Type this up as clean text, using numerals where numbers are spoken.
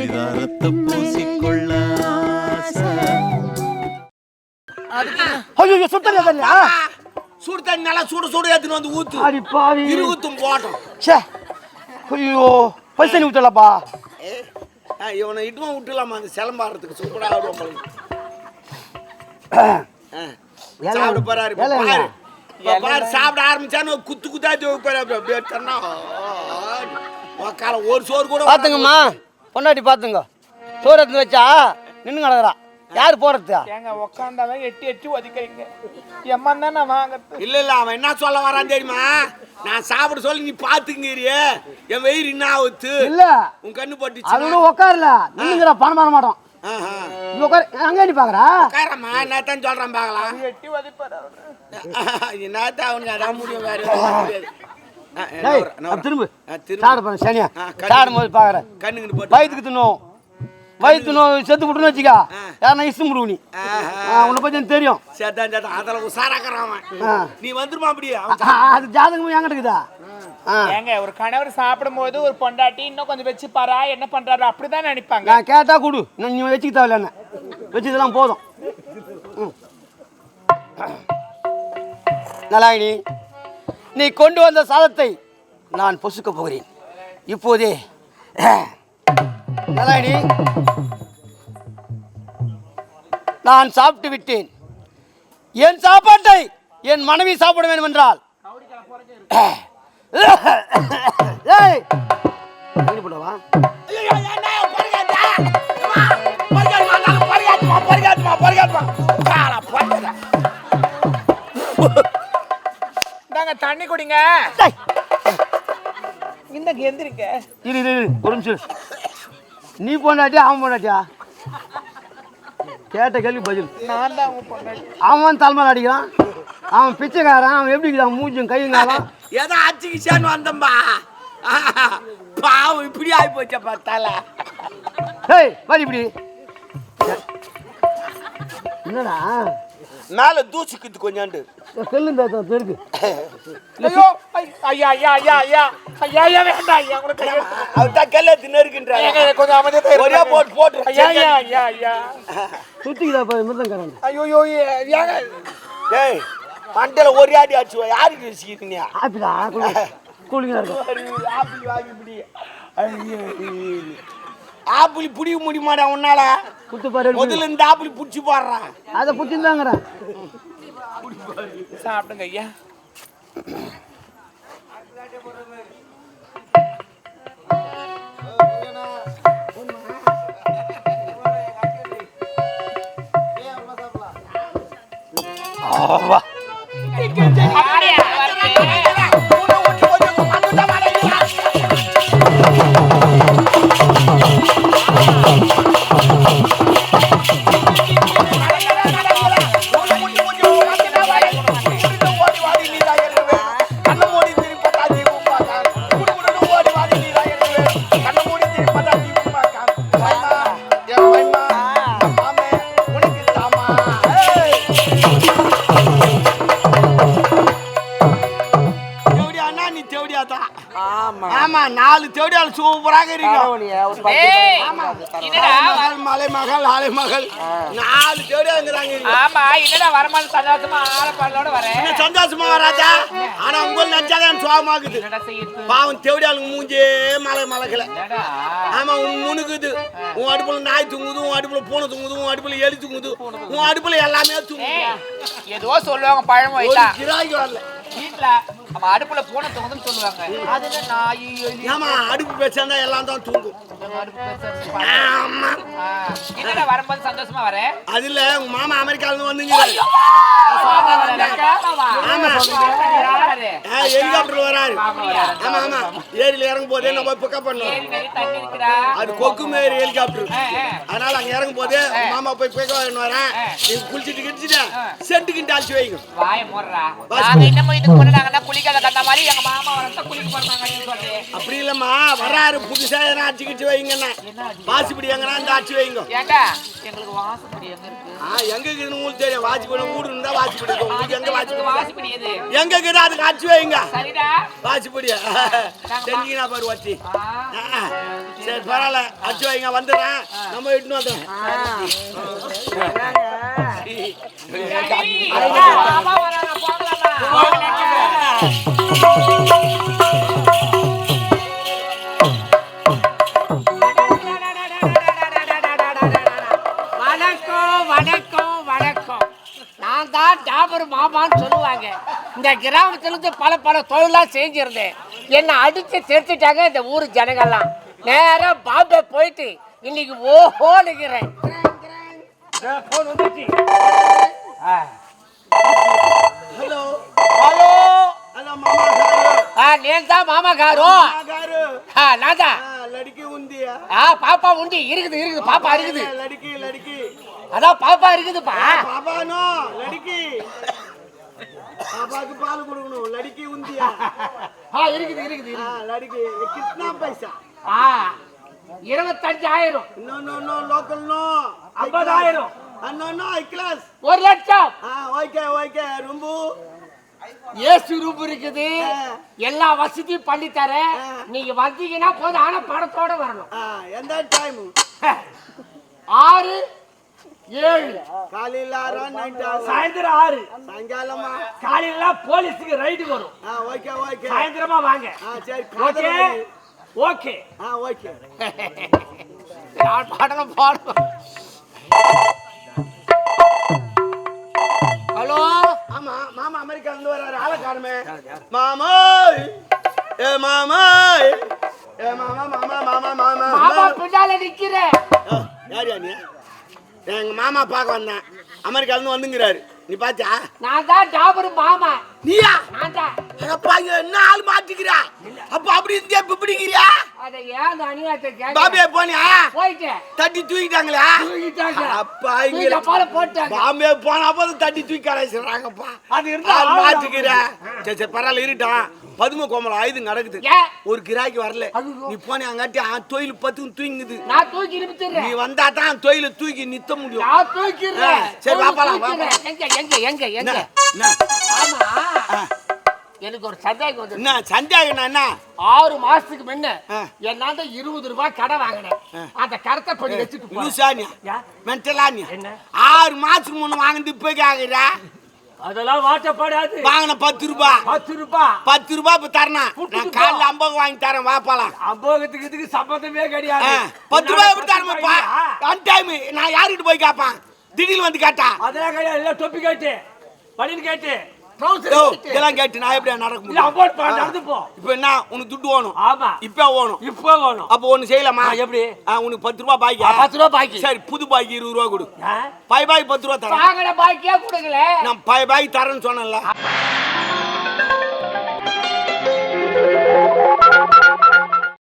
பரிதாரத்தை பூசிக்கொள்ள ஐயோ சுத்தம் இல்லையா? சுடு தண்ணி நல்லா சுடு ஏத்துன்னு வந்து ஊத்து. அடி பாவி. இருகுத்தும் போட்டோம். ச்சே. ஐயோ பைசா நீ ஊத்தலப்பா. இவனை இட்டுமா விட்டுலாமா அந்த சிலம்பாடுறதுக்கு சூப்பரா ஆடுவோம். சாப்பிட போறாரு பாரு. பாரு சாப்பிட ஆரம்பிச்சான்னு குத்து குத்தா போறாரு. அப்படியே சொன்னா ஒரு சோறு கூட பாத்துங்கம்மா. பொண்டாட்டி பாத்துங்க. சோறு எடுத்து வச்சா நின்று கிடக்குறா. யாரு போறதா? ஏங்க உக்காந்தாவே எட்டி ஒதுக்கிறீங்க. எம்மன் தான் நான் வாங்கறது. இல்ல அவன் என்ன சொல்ல வரான் தெரியுமா? நான் சாப்பிட சொல்லி நீ பாத்துக்கிறியே என் வயிறு என்ன ஆகுது இல்ல உன் கண்ணு பட்டுச்சு. அது உட்கார்ல நின்னுங்கற பணம் பண்ண மாட்டோம். நீ உட்கார். அங்க நீ பாக்குறா? உட்காரமா என்னத்தான் சொல்றான் பாக்கலாம். எட்டி ஒதுப்பாரு என்னத்தான் அவனுக்கு அதான் முடியும் வேற திரும்ப சாடு பண்ண சனியா சாடும் போது பாக்குற கண்ணுக்கு போட்டு வயிற்றுக்கு தின்னும். வயிற்று நோய் செத்து விட்டுன்னு வச்சுக்கா யாருன்னா இஷ்டம் முடிவு நீ உன்னை பத்தி எனக்கு தெரியும். சேத்தான் அதில் உசாராக்கிறான். நீ வந்துருமா அப்படியே அது ஜாதகமும் என்கிட்ட இருக்குதா? ஏங்க ஒரு கணவர் சாப்பிடும் போது ஒரு பொண்டாட்டி இன்னும் கொஞ்சம் வச்சு பாரா என்ன பண்றாரு அப்படிதான் நினைப்பாங்க. நான் கேட்டா கொடு. நீ வச்சுக்க தேவையில்ல. என்ன வச்சதெல்லாம் போதும். நலாயினி நீ கொண்டு வந்த சாதத்தை நான் பொசுக்க போகிறேன் இப்போதே. நலாயினி நான் சாப்பிட்டு விட்டேன். என் சாப்பாட்டை என் மனைவி சாப்பிட வேண்டும் என்றால் தண்ணி குடிங்க. இந்த எந்திரிக்க ஒரு நிமிஷம். நீ பொண்டாட்டியா அவன் பொண்டாட்டியா? கேட்ட கேள்வி பதில். நான் தான் உன் பொண்டாட்டி. அவன் தலைமையில் அடிக்கிறான். அவன் பிச்சைக்காரன். அவன் எப்படி இருக்கிறான்? மூஞ்சும் கையும் காலம் ஏதோ அச்சுக்கிச்சான்னு வந்தம்பா. பாவம் இப்படி ஆகி போச்ச பார்த்தால. ஏய் மாதிரி இப்படி என்னடா மேல தூசிக்குது கொஞ்சாண்டு செல்லுங்க தெருக்கு. ஐயோ ஐயா ஐயா ஐயா ஐயா ஐயா ஐயா வேண்டாம் ஐயா கூட கைய அவதான் கல்ல தினர்க்கின்றாங்க. கொஞ்சம் அமைதியா ஒரே போட்டு ஐயா ஐயா ஐயா ஐயா சுத்திக்குதா போய் மிருதங்காரன். ஐயோ ஏங்க டேய் மண்டல ஒரே அடி அடிச்சு யாருக்கு வச்சிருக்கீங்க? ஆப்பிளா கூலிங்கா இருக்கு. ஆப்பிள் வாங்கி இப்படி ஆப்பிள் புடிக்க முடியுமாடா உன்னால? குத்து பாரு. முதல்ல இந்த ஆப்பிள் புடிச்சு போடுறான். அதை புடிச்சுதாங்கறேன். சாப்பிடுங்க ஐயா. ஆவா ஆமா 4 தேடியால் சூப்பராக இருக்கும். மலை மகள் ஆலை மகள் 4 தேடியாங்கிறாங்க. ஆமா என்னடா வரமாட்டே சந்தோஷமா ஆள பண்ணோட வரேன். சந்தோஷமா வராதா? ஆனா உங்க நஞ்சாதான் சுவாமாகுது. பாவம் தேடியாளுங்க மூஞ்சே மலை மலகல. ஆமா உன் முனுக்குது. உன் அடுப்புல நாய் தூங்குது, உன் அடுப்புல பூனை தூங்குது, உன் அடுப்புல எலி தூங்குது, உன் அடுப்புல எல்லாமே தூங்குது. ஏதோ சொல்லுவாங்க பழம் வைத்தா. கிராக்கி வரல. வீட்ல நம்ம அடுப்புல பூனை தூங்குதுன்னு சொல்லுவாங்க. அதுல நாய் எலி. ஆமா அடுப்பு பேசாண்டா எல்லாம் தான் தூங்கும். என்னடா வரும்போது சந்தோஷமா வரேன். அதுல உங்க மாமா அமெரிக்கால இருந்து வந்தீங்க. ஹெலிகாப்டர் வராரு. ஆமா ஆமா ஏரியில இறங்கும் போதே நம்ம பிக்கப் பண்ணோம். அது கொக்கு மேரி ஹெலிகாப்டர். அதனால அங்க இறங்கும் போதே மாமா போய் பிக்கப் வரேன். நீங்க குளிச்சிட்டு கிடிச்சிட்டு சென்ட்டுக்கு டால்ச்சி வைங்க. வாயை மூடுறா. நாங்க இன்னமும் இதுக்கு முன்னாடி குளிக்க குளிக்காத கந்த மாதிரி எங்க மாமா வரத்த குளிக்க போறாங்கன்னு சொல்லி. அப்படி இல்லம்மா வராரு புதுசா எதனா அடிச்சுக்கிச்சு வைங்கண்ணா. வாசிப்படி எங்கன்னா இந்த அடிச்சு வைங்க. ஏண்டா எங்களுக்கு வாசப்படி எங்க இருக்கு? எங்க இருக்குன்னு உங்களுக்கு தெரியும். வாசிப்படி ஊடு இருந்தா வாசிப்படி இருக்கும். உங்களுக்கு எங்க வாசிப்படி? வாசப்படி எது? எங்க இருக்குது அதுக்கு அடிச்சு வைங்க. சரிடா. வாசிப்படி தெரிஞ்சுக்கினா பாரு வச்சு. சரி பரவாயில்ல அடிச்சு வைங்க வந்துடுறேன். நம்ம இட்டுன்னு வந்துடுறேன். மாமா வராங்க போகலாமா? வணக்கம் வணக்கம் வணக்கம். நான் தான் ஜாபர் மாமான்னு சொல்லுவாங்க. இந்த கிராமத்திலிருந்து பல தொழிலாம் செஞ்சிருந்தேன். என்னை அடிச்சு தெரிச்சுட்டாங்க இந்த ஊர் ஜனங்கள்லாம். நேரா பாம்பே போயிட்டு இன்னைக்கு ஓஹோனுக்கிறேன். ஹலோ ஹலோ ஹலோ மாமா காரு. நேன் தான் மாமா காரோ. காரு. நான் தான். லடிக்கி உந்தியா? பாப்பா உண்டி இருக்குது பாப்பா இருக்குது. லடிக்கி அதான் பாப்பா இருக்குதுப்பா. பாபானோ லடிக்கி. பாப்பாக்கு பால் கொடுக்கணும். லடிக்கி உந்தியா? இருக்குது லடிக்கி கிட்னா பைசா? 25,000. No local no 50,000. No high class 1 லட்சம். ஓகே ரொம்ப ஏசு ரூபு இருக்குது. எல்லா வசதியும் பண்ணி தரேன். நீங்க வந்தீங்கன்னா போதும். ஆனா படத்தோட வரணும். எந்த டைம்? 6, 7 காலையில 6 நைட் 6 சாயந்தரம் 6 சாயங்காலமா காலையில போலீஸுக்கு ரைடு வரும். ஓகே சாயந்தரமா வாங்க. சரி ஓகே ஓகே ஓகே நான் பாடுறேன். ஹலோ ஆமா மாமா அமெரிக்கால இருந்து வராரு. ஆளை காணுமே. மாமாய் ஏ மாமாய் ஏ மாமா பின்னால நிக்கிறேன். யார் நீ? எங்க மாமா பார்க்க வந்தேன். அமெரிக்கால இருந்து வந்துங்கிறாரு. நீ பாத்தியா? நான் தான் ஜாபர் மாமா. நீயா? நான் தான். அப்பா என்ன ஆள் மாத்திக்கிறா? அப்ப அப்படி இருந்தே பிடிக்கிறியா? அத ஏன் அநியாயத்தை கேக்க? பாம்பே போனியா? போயிட்டேன். தட்டி தூக்கிட்டாங்களா? தூக்கிட்டாங்க. அப்பா இங்க பால போட்டாங்க. பாம்பே போனா போது தட்டி தூக்கி கரைச்சுறாங்கப்பா. அது இருந்தா மாத்திக்கிறா. சரி பரவாயில்ல இருட்டான். பதும கோமல ஆயுது நடக்குது. ஒரு கிராக்கி வரல. நீ போனே அங்காட்டி தொழில் பத்து தூங்குது. நான் தூக்கி நிறுத்துறேன். நீ வந்தா தான் தொழில தூக்கி நித்த முடியும். நான் தூக்கிறேன். சரி வாப்பலாம். எங்க ஆமா எனக்கு ஒரு சந்தேகம் வந்து. என்ன சந்தேகம்? என்ன 6 மாசத்துக்கு முன்ன என்னாண்ட 20 ரூபாய் கடை வாங்கினேன். அந்த கடத்தை பண்ணி வச்சுட்டு போறேன். மென்டலானியா 6 மாசத்துக்கு முன்ன வாங்கிட்டு இப்ப கேக்குற? அதெல்லாம் வாட்டப்படாது. வாங்கின 10 ரூபாய். 10 ரூபாய். 10 ரூபாய் இப்ப தரணும். நான் காலைல 50 வாங்கி தரேன். வாப்பாலாம். 50க்கு இதுக்கு சம்பந்தமே கிடையாது. 10 ரூபாய் எப்படி தரணும்ப்பா? ஒன் டைம் நான் யார்கிட்ட போய் கேட்பான்? திடீர்னு வந்து கேட்டா அதெல்லாம் கிடையாது. இல்ல டொப்பி கேட்டு பனின் கேட்டு இதெல்லாம் கேட்டு நான் எப்படி நடக்க முடியும்? நடந்து போ. இப்ப என்ன உனக்கு துட்டு வேணும்? ஆமா இப்ப வேணும். அப்ப ஒண்ணு செய்யலாமா? எப்படி? உனக்கு 10 ரூபாய் பாக்கி. 10 ரூபாய் பாக்கி. சரி புது பாக்கி 20 ரூபாய் கொடு. பாய் 10 ரூபாய் தரேன். பாக்கட பாக்கியா கொடுக்கல. நான் பாய் தரேன்னு சொன்னேன்ல.